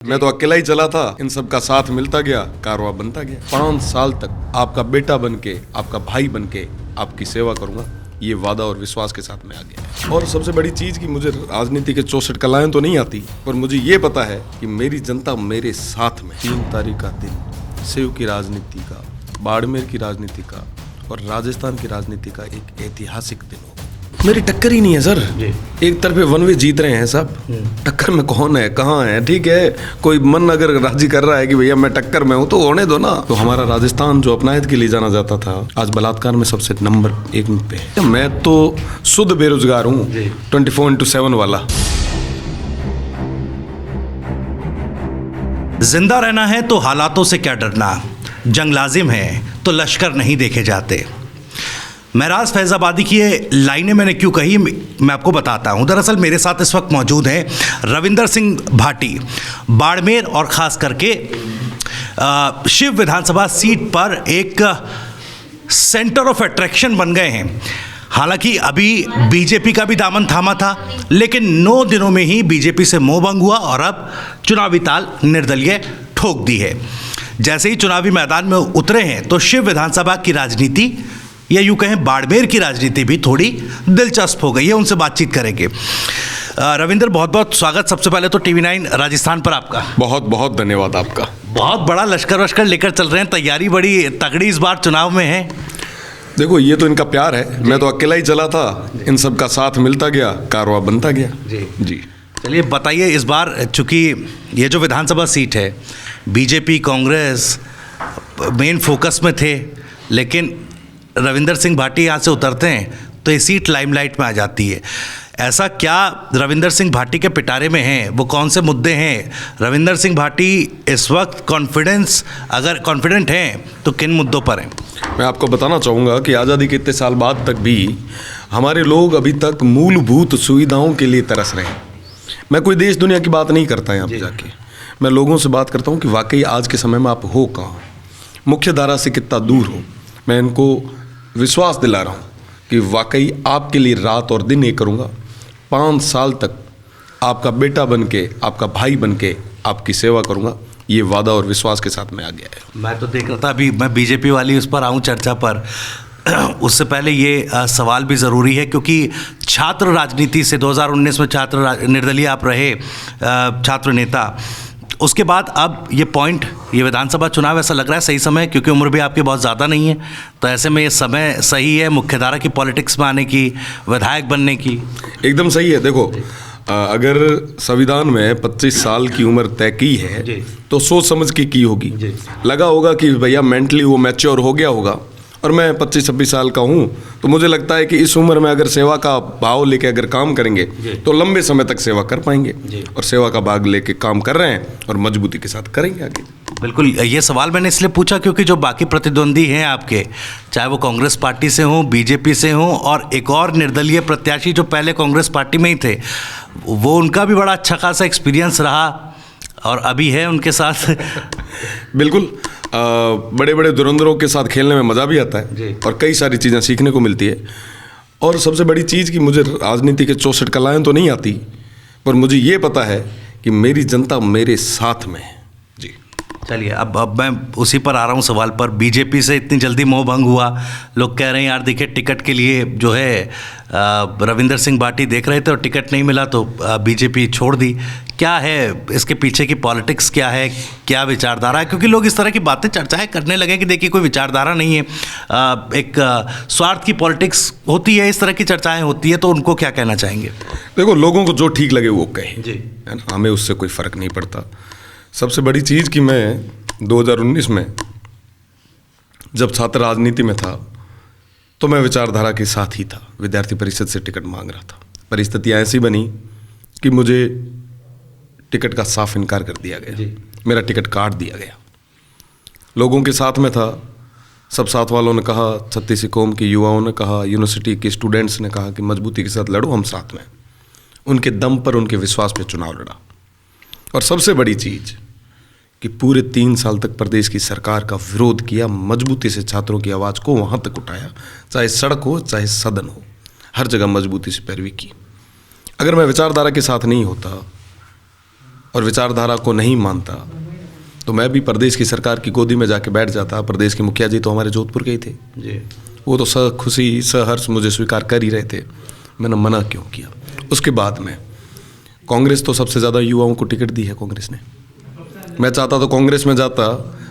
मैं तो अकेला ही चला था, इन सब का साथ मिलता गया, कारवां बनता गया। 5 साल तक आपका बेटा बनके, आपका भाई बनके आपकी सेवा करूंगा, ये वादा और विश्वास के साथ में आ गया। और सबसे बड़ी चीज कि मुझे राजनीति के 64 कलाएं तो नहीं आती, पर मुझे ये पता है कि मेरी जनता मेरे साथ में। 3 तारीख का दिन सेव की राजनीति का, बाड़मेर की राजनीति का और राजस्थान की राजनीति का एक ऐतिहासिक दिन होगा। मेरी टक्कर ही नहीं है सर। एक तरफे वन वे जीत रहे हैं सब, टक्कर में कौन है, कहाँ है? ठीक है, कोई मन अगर राजी कर रहा है कि भैया मैं टक्कर में हूँ तो होने दो ना। तो हमारा राजस्थान जो अपनायत के लिए जाना जाता था, आज बलात्कार में सबसे नंबर 1 पे है। मैं तो शुद्ध बेरोजगार हूँ, 24/7 वाला। जिंदा रहना है तो हालातों से क्या डरना, जंग लाजिम है तो लश्कर नहीं देखे जाते। महराज फैज़ाबादी की ये लाइनें मैंने क्यों कही, मैं आपको बताता हूँ। दरअसल मेरे साथ इस वक्त मौजूद हैं रविंदर सिंह भाटी, बाड़मेर और ख़ास करके शिव विधानसभा सीट पर एक सेंटर ऑफ अट्रैक्शन बन गए हैं। हालांकि अभी बीजेपी का भी दामन थामा था, लेकिन 9 दिनों में ही बीजेपी से मोहभंग हुआ और अब चुनावी ताल निर्दलीय ठोक दी है। जैसे ही चुनावी मैदान में उतरे हैं तो शिव विधानसभा की राजनीति या यूँ कहें बाड़मेर की राजनीति भी थोड़ी दिलचस्प हो गई है। उनसे बातचीत करेंगे। रविंदर, बहुत बहुत स्वागत सबसे पहले तो TV9 राजस्थान पर आपका। बहुत बहुत धन्यवाद आपका। बहुत बड़ा लश्कर वश्कर लेकर चल रहे हैं, तैयारी बड़ी तगड़ी इस बार चुनाव में है। देखो, ये तो इनका प्यार है, मैं तो अकेला ही चला था, इन सब का साथ मिलता गया, कारवां बनता गया। जी चलिए बताइए, इस बार चूँकि ये जो विधानसभा सीट है, बीजेपी कांग्रेस मेन फोकस में थे, लेकिन रविंदर सिंह भाटी यहाँ से उतरते हैं तो ये सीट लाइमलाइट में आ जाती है। ऐसा क्या रविंदर सिंह भाटी के पिटारे में हैं, वो कौन से मुद्दे हैं? रविंदर सिंह भाटी इस वक्त अगर कॉन्फिडेंट हैं तो किन मुद्दों पर हैं? मैं आपको बताना चाहूँगा कि आज़ादी के इतने साल बाद तक भी हमारे लोग अभी तक मूलभूत सुविधाओं के लिए तरस रहे हैं। मैं कोई देश दुनिया की बात नहीं करता यहाँ पर जाके, मैं लोगों से बात करता हूँ कि वाकई आज के समय में आप हो कहाँ, मुख्य धारा से कितना दूर हो। मैं इनको विश्वास दिला रहा हूँ कि वाकई आपके लिए रात और दिन एक करूँगा। 5 साल तक आपका बेटा बनके, आपका भाई बनके आपकी सेवा करूँगा, ये वादा और विश्वास के साथ में आ गया है। मैं तो देख रहा था, अभी मैं बीजेपी वाली उस पर आऊँ चर्चा पर, उससे पहले ये सवाल भी ज़रूरी है क्योंकि छात्र राजनीति से 2019 में छात्र निर्दलीय आप रहे छात्र नेता, उसके बाद अब ये विधानसभा चुनाव ऐसा लग रहा है सही समय, क्योंकि उम्र भी आपकी बहुत ज़्यादा नहीं है, तो ऐसे में ये समय सही है मुख्यधारा की पॉलिटिक्स में आने की, विधायक बनने की? एकदम सही है। देखो, अगर संविधान में 25 साल की उम्र तय की है तो सोच समझ के की होगी। लगा होगा कि भैया मेंटली वो मैच्योर हो गया होगा, और मैं 25-26 साल का हूँ, तो मुझे लगता है कि इस उम्र में अगर सेवा का भाव लेके अगर काम करेंगे तो लंबे समय तक सेवा कर पाएंगे, और सेवा का भाग लेके काम कर रहे हैं और मजबूती के साथ करेंगे आगे। बिल्कुल, ये सवाल मैंने इसलिए पूछा क्योंकि जो बाकी प्रतिद्वंदी हैं आपके, चाहे वो कांग्रेस पार्टी से हों, बीजेपी से हों, और एक और निर्दलीय प्रत्याशी जो पहले कांग्रेस पार्टी में ही थे, वो उनका भी बड़ा अच्छा खासा एक्सपीरियंस रहा और अभी है उनके साथ। बिल्कुल, बड़े बड़े धुरंधरों के साथ खेलने में मज़ा भी आता है और कई सारी चीज़ें सीखने को मिलती है। और सबसे बड़ी चीज़ कि मुझे राजनीति के 64 कलाएं तो नहीं आती, पर मुझे ये पता है कि मेरी जनता मेरे साथ में है। जी चलिए, अब मैं उसी पर आ रहा हूँ सवाल पर। बीजेपी से इतनी जल्दी मोहभंग हुआ, लोग कह रहे हैं यार देखिए टिकट के लिए जो है रविंदर सिंह भाटी देख रहे थे और टिकट नहीं मिला तो बीजेपी छोड़ दी। क्या है इसके पीछे की पॉलिटिक्स, क्या है, क्या विचारधारा है? क्योंकि लोग इस तरह की बातें चर्चाएं करने लगे कि देखिए कोई विचारधारा नहीं है, एक स्वार्थ की पॉलिटिक्स होती है, इस तरह की चर्चाएं होती है, तो उनको क्या कहना चाहेंगे? देखो, लोगों को जो ठीक लगे वो कहें, है ना, हमें उससे कोई फ़र्क नहीं पड़ता। सबसे बड़ी चीज़ कि मैं 2019 में जब छात्र राजनीति में था तो मैं विचारधारा के साथ ही था, विद्यार्थी परिषद से टिकट मांग रहा था। परिस्थितियाँ ऐसी बनी कि मुझे टिकट का साफ इनकार कर दिया गया, मेरा टिकट काट दिया गया। लोगों के साथ में था, सब साथ वालों ने कहा, छत्तीस कौम के युवाओं ने कहा, यूनिवर्सिटी के स्टूडेंट्स ने कहा कि मजबूती के साथ लड़ो, हम साथ में। उनके दम पर, उनके विश्वास पे चुनाव लड़ा। और सबसे बड़ी चीज़ कि पूरे 3 साल तक प्रदेश की सरकार का विरोध किया, मजबूती से छात्रों की आवाज़ को वहाँ तक उठाया, चाहे सड़क हो चाहे सदन हो, हर जगह मजबूती से पैरवी की। अगर मैं विचारधारा के साथ नहीं होता और विचारधारा को नहीं मानता तो मैं भी प्रदेश की सरकार की गोदी में जाके बैठ जाता। प्रदेश के मुखिया जी तो हमारे जोधपुर के ही थे जी। वो तो खुशी सहर्ष मुझे स्वीकार कर ही रहे थे, मैंने मना क्यों किया। उसके बाद में कांग्रेस तो सबसे ज़्यादा युवाओं को टिकट दी है कांग्रेस ने। मैं चाहता तो कांग्रेस में जाता,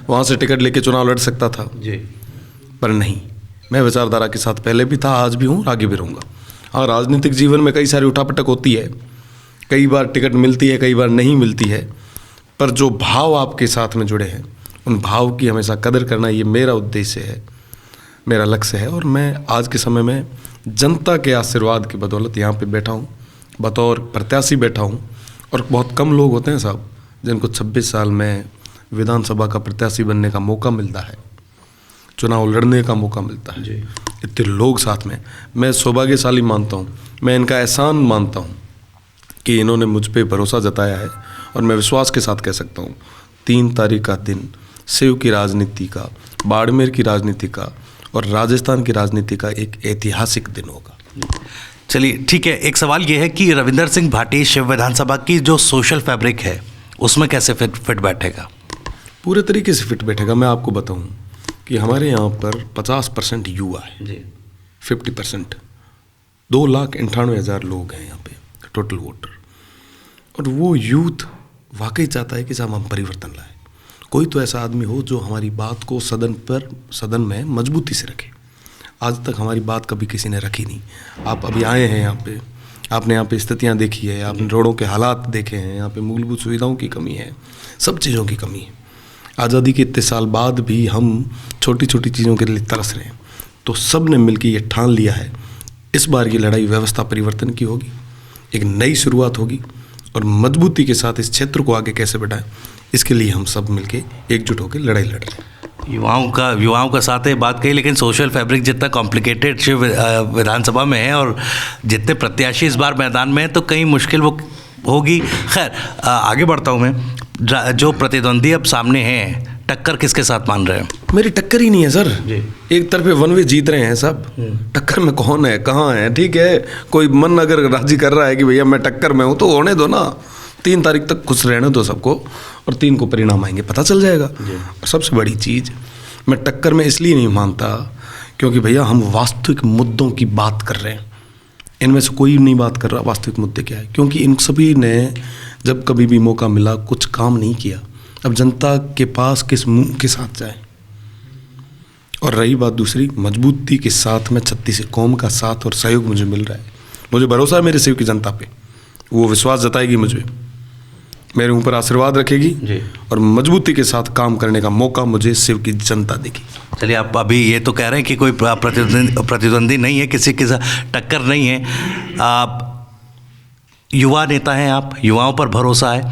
वहाँ से टिकट लेके चुनाव लड़ सकता था जी, पर नहीं, मैं विचारधारा के साथ पहले भी था, आज भी हूँ, आगे भी रहूँगा। हाँ, राजनीतिक जीवन में कई सारी उठापटक होती है, कई बार टिकट मिलती है, कई बार नहीं मिलती है, पर जो भाव आपके साथ में जुड़े हैं उन भाव की हमेशा कदर करना, ये मेरा उद्देश्य है, मेरा लक्ष्य है। और मैं आज के समय में जनता के आशीर्वाद की बदौलत यहाँ पे बैठा हूँ, बतौर प्रत्याशी बैठा हूँ। और बहुत कम लोग होते हैं साहब जिनको 26 साल में विधानसभा का प्रत्याशी बनने का मौका मिलता है, चुनाव लड़ने का मौका मिलता है। इतने लोग साथ में, मैं सौभाग्यशाली मानता हूँ, मैं इनका एहसान मानता हूँ कि इन्होंने मुझ पर भरोसा जताया है। और मैं विश्वास के साथ कह सकता हूँ 3 तारीख का दिन शिव की राजनीति का, बाड़मेर की राजनीति का और राजस्थान की राजनीति का एक ऐतिहासिक दिन होगा। चलिए ठीक है, एक सवाल ये है कि रविंदर सिंह भाटी शिव विधानसभा की जो सोशल फैब्रिक है उसमें कैसे फिट बैठेगा? पूरे तरीके से फिट बैठेगा। मैं आपको बताऊं कि हमारे यहाँ पर 50% युवा है जी, 50%, 2,98,000 लोग हैं यहाँ पे टोटल वोटर। और वो यूथ वाकई चाहता है कि साहब हम परिवर्तन लाए। कोई तो ऐसा आदमी हो जो हमारी बात को सदन में मजबूती से रखे। आज तक हमारी बात कभी किसी ने रखी नहीं। आप अभी आए हैं यहाँ पे, आपने यहाँ पे स्थितियाँ देखी है, आपने रोडों के हालात देखे हैं, यहाँ पे मूलभूत सुविधाओं की कमी है, सब चीज़ों की कमी है। आज़ादी के इतने साल बाद भी हम छोटी छोटी चीज़ों के लिए तरस रहे हैं। तो सब ने मिलकर ये ठान लिया है इस बार की लड़ाई व्यवस्था परिवर्तन की होगी, एक नई शुरुआत होगी और मजबूती के साथ इस क्षेत्र को आगे कैसे बढ़ाएं, इसके लिए हम सब मिलके एकजुट होकर लड़ाई लड़ रहे हैं। युवाओं का साथ है बात कही, लेकिन सोशल फैब्रिक जितना कॉम्प्लिकेटेड शिव विधानसभा में है और जितने प्रत्याशी इस बार मैदान में है तो कहीं मुश्किल वो होगी। खैर आगे बढ़ता हूँ मैं। जो प्रतिद्वंदी अब सामने हैं, टक्कर किसके साथ मान रहे हैं? मेरी टक्कर ही नहीं है सर जी। एक तरफे वन वे जीत रहे हैं सब, टक्कर में कौन है, कहाँ है? ठीक है, कोई मन अगर राजी कर रहा है कि भैया मैं टक्कर में हूँ तो होने दो ना, 3 तारीख तक खुश रहने दो सबको और 3 को परिणाम आएंगे, पता चल जाएगा। और सबसे बड़ी चीज़, मैं टक्कर में इसलिए नहीं मानता क्योंकि भैया हम वास्तविक मुद्दों की बात कर रहे हैं। इनमें से कोई नहीं बात कर रहा वास्तविक मुद्दे क्या है, क्योंकि इन सभी ने जब कभी भी मौका मिला कुछ काम नहीं किया। अब जनता के पास किस मुंह के साथ जाए? और रही बात दूसरी, मजबूती के साथ में 36 कौम का साथ और सहयोग मुझे मिल रहा है। मुझे भरोसा है मेरे शिव की जनता पे, वो विश्वास जताएगी मुझे, मेरे ऊपर आशीर्वाद रखेगी जी। और मजबूती के साथ काम करने का मौका मुझे शिव की जनता देगी। चलिए, आप अभी ये तो कह रहे हैं कि कोई प्रतिद्वंदी नहीं है, किसी के साथ टक्कर नहीं है, आप युवा नेता हैं, आप युवाओं पर भरोसा है।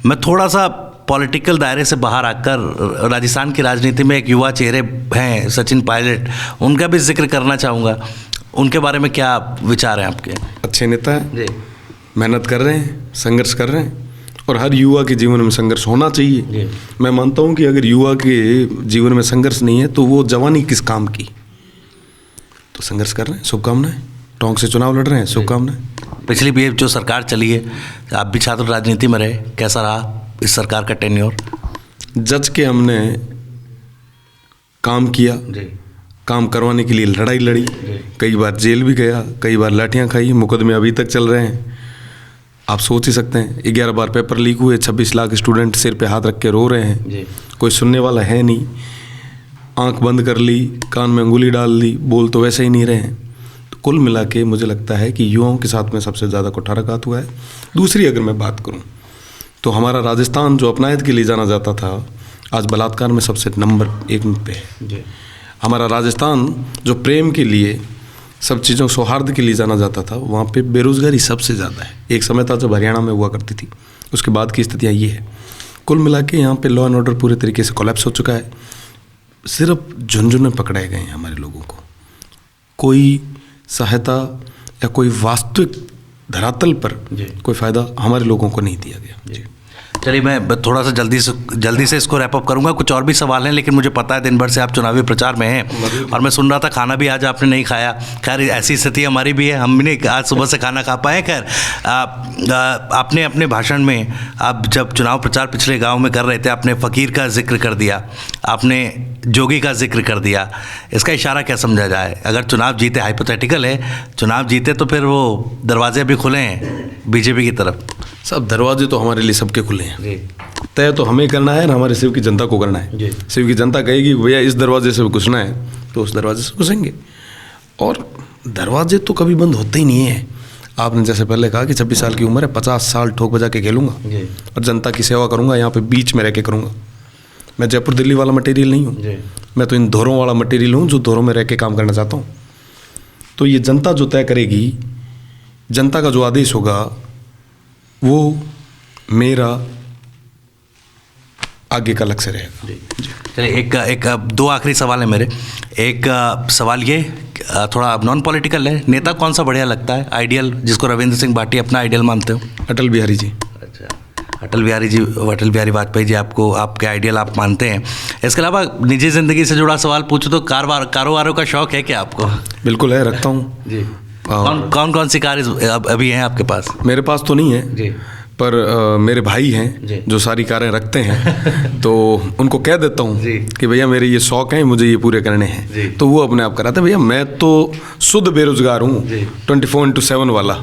मैं थोड़ा सा पॉलिटिकल दायरे से बाहर आकर राजस्थान की राजनीति में एक युवा चेहरे हैं सचिन पायलट, उनका भी जिक्र करना चाहूँगा। उनके बारे में क्या विचार हैं आपके? अच्छे नेता हैं जी, मेहनत कर रहे हैं, संघर्ष कर रहे हैं और हर युवा के जीवन में संघर्ष होना चाहिए। मैं मानता हूँ कि अगर युवा के जीवन में संघर्ष नहीं है तो वो जवानी किस काम की। तो संघर्ष कर रहे हैं, शुभकामनाएं। टोंक से चुनाव लड़ रहे हैं, शुभकामनाएं। पिछली भी जो सरकार चली है, आप भी छात्र राजनीति में रहे, कैसा रहा इस सरकार का टेन्योर? जज के हमने काम किया जी। काम करवाने के लिए लड़ाई लड़ी, कई बार जेल भी गया, कई बार लाठियाँ खाई, मुकदमे अभी तक चल रहे हैं। आप सोच ही सकते हैं, 11 बार पेपर लीक हुए, 26 लाख स्टूडेंट सिर पे हाथ रख के रो रहे हैं जी। कोई सुनने वाला है नहीं, आंख बंद कर ली, कान में अंगुली डाल दी, बोल तो वैसे ही नहीं रहे हैं। तो कुल मिला के मुझे लगता है कि युवाओं के साथ में सबसे ज़्यादा कुठाराघात हुआ है। दूसरी अगर मैं बात करूँ तो हमारा राजस्थान जो अपनायत के लिए जाना जाता था, आज बलात्कार में सबसे नंबर 1 पे है जी। हमारा राजस्थान जो प्रेम के लिए, सब चीज़ों सौहार्द के लिए जाना जाता था, वहाँ पे बेरोज़गारी सबसे ज़्यादा है। एक समय था जब हरियाणा में हुआ करती थी, उसके बाद की स्थितियाँ ये है। कुल मिला के यहाँ पे लॉ एंड ऑर्डर पूरे तरीके से कोलैप्स हो चुका है। सिर्फ झुंझुने पकड़ाए गए हैं हमारे लोगों को, कोई सहायता या कोई वास्तविक धरातल पर कोई फ़ायदा हमारे लोगों को नहीं दिया गया जी। चलिए मैं थोड़ा सा जल्दी से इसको रैप अप करूंगा। कुछ और भी सवाल हैं, लेकिन मुझे पता है दिन भर से आप चुनावी प्रचार में हैं और मैं सुन रहा था खाना भी आज आपने नहीं खाया। खैर ऐसी स्थिति हमारी भी है, हम भी नहीं आज सुबह से खाना खा पाए। खैर आपने अपने भाषण में, आप जब चुनाव प्रचार पिछले गाँव में कर रहे थे, आपने फ़कीर का जिक्र कर दिया, आपने जोगी का जिक्र कर दिया। इसका इशारा क्या समझा जाए? अगर चुनाव जीते, हाइपोथेटिकल है, चुनाव जीते तो फिर वो दरवाजे भी खुले हैं बीजेपी की तरफ। सब दरवाजे तो हमारे लिए सबके खुले हैं। तय तो हमें करना है ना, हमारे शिव की जनता को करना है। शिव की जनता कहेगी भैया इस दरवाजे से घुसना है तो उस दरवाजे से घुसेंगे, और दरवाजे तो कभी बंद होते ही नहीं है। आपने जैसे पहले कहा कि 26 साल की उम्र है, 50 साल ठोक बजा के खेलूंगा और जनता की सेवा करूंगा, यहाँ पे बीच में रह के करूंगा। मैं जयपुर दिल्ली वाला मटेरियल नहीं हूँ, मैं तो इन धोरों वाला मटेरियल हूँ जो धोरों में रह के काम करना चाहता हूँ। तो ये जनता जो तय करेगी, जनता का जो आदेश होगा वो मेरा आगे का लक्ष्य रहेगा। चलिए एक दो आखिरी सवाल है मेरे। एक सवाल ये थोड़ा नॉन पॉलिटिकल है, नेता कौन सा बढ़िया लगता है, आइडियल, जिसको रविंद्र सिंह भाटी अपना आइडियल मानते हो? अटल बिहारी जी। अच्छा, अटल बिहारी वाजपेयी जी आपको, आपके आइडियल आप मानते हैं। इसके अलावा निजी ज़िंदगी से जुड़ा सवाल पूछो तो कारोबारों का शौक है क्या आपको? बिल्कुल है, रखता हूँ जी। कौन सी कार अभी हैं आपके पास? मेरे पास तो नहीं है जी, पर मेरे भाई हैं जो सारी कारें रखते हैं तो उनको कह देता हूँ कि भैया मेरे ये शौक हैं, मुझे ये पूरे करने हैं, तो वो अपने आप कराते हैं। भैया मैं तो शुद्ध बेरोजगार हूँ, 24/7 वाला,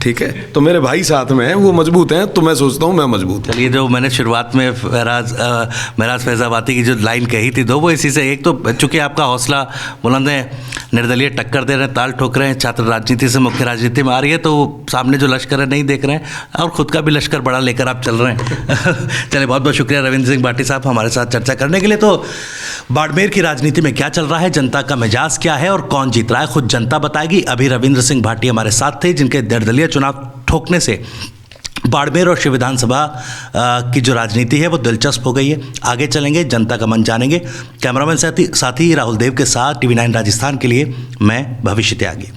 ठीक है, तो मेरे भाई साथ में हैं, वो मजबूत हैं, तो मैं सोचता हूँ मैं मजबूत हूँ। चलिए, जो मैंने शुरुआत में महराज फैजाबादी की जो लाइन कही थी, दो वो इसी से, एक तो चूँकि आपका हौसला बुलंद है, निर्दलीय टक्कर दे रहे हैं, ताल ठोक रहे हैं, छात्र राजनीति से मुख्य राजनीति में आ रही है, तो सामने जो लश्कर है नहीं देख रहे हैं और खुद का भी लश्कर बड़ा लेकर आप चल रहे हैं। चलिए, बहुत बहुत शुक्रिया रविंद्र सिंह भाटी साहब हमारे साथ चर्चा करने के लिए। तो बाड़मेर की राजनीति में क्या चल रहा है, जनता का मिजाज क्या है और कौन जीत रहा है, खुद जनता बताएगी। अभी रविंद्र सिंह भाटी हमारे साथ थे, जिनके निर्दलीय चुनाव ठोकने से बाड़मेर और शिव विधानसभा की जो राजनीति है वो दिलचस्प हो गई है। आगे चलेंगे, जनता का मन जानेंगे। कैमरामैन साथी राहुल देव के साथ TV9 राजस्थान के लिए मैं Bhavishya Tyagi.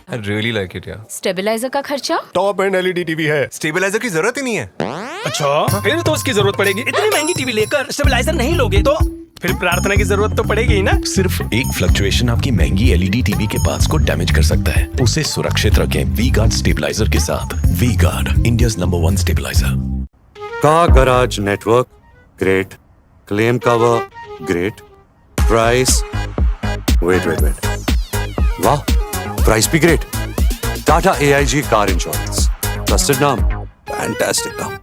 I really like it, yeah. Stabilizer का खर्चा? टॉप एंड LED टीवी है, स्टेबलाइजर की जरूरत ही नहीं है। अच्छा, फिर तो उसकी जरूरत पड़ेगी। इतनी महंगी टीवी लेकर स्टेबलाइजर नहीं लोगे तो फिर प्रार्थना की जरूरत तो पड़ेगी ही ना। सिर्फ एक फ्लक्चुएशन आपकी महंगी LED टीवी के पार्ट्स को डैमेज कर सकता है। उसे सुरक्षित रखें V-Guard स्टेबलाइजर के साथ। V-Guard, India's number 1 stabilizer. Car garage network great, claim cover great, price wait वाह, प्राइस भी great. Tata AIG car insurance, trusted नाम, फैंटास्टिक नाम।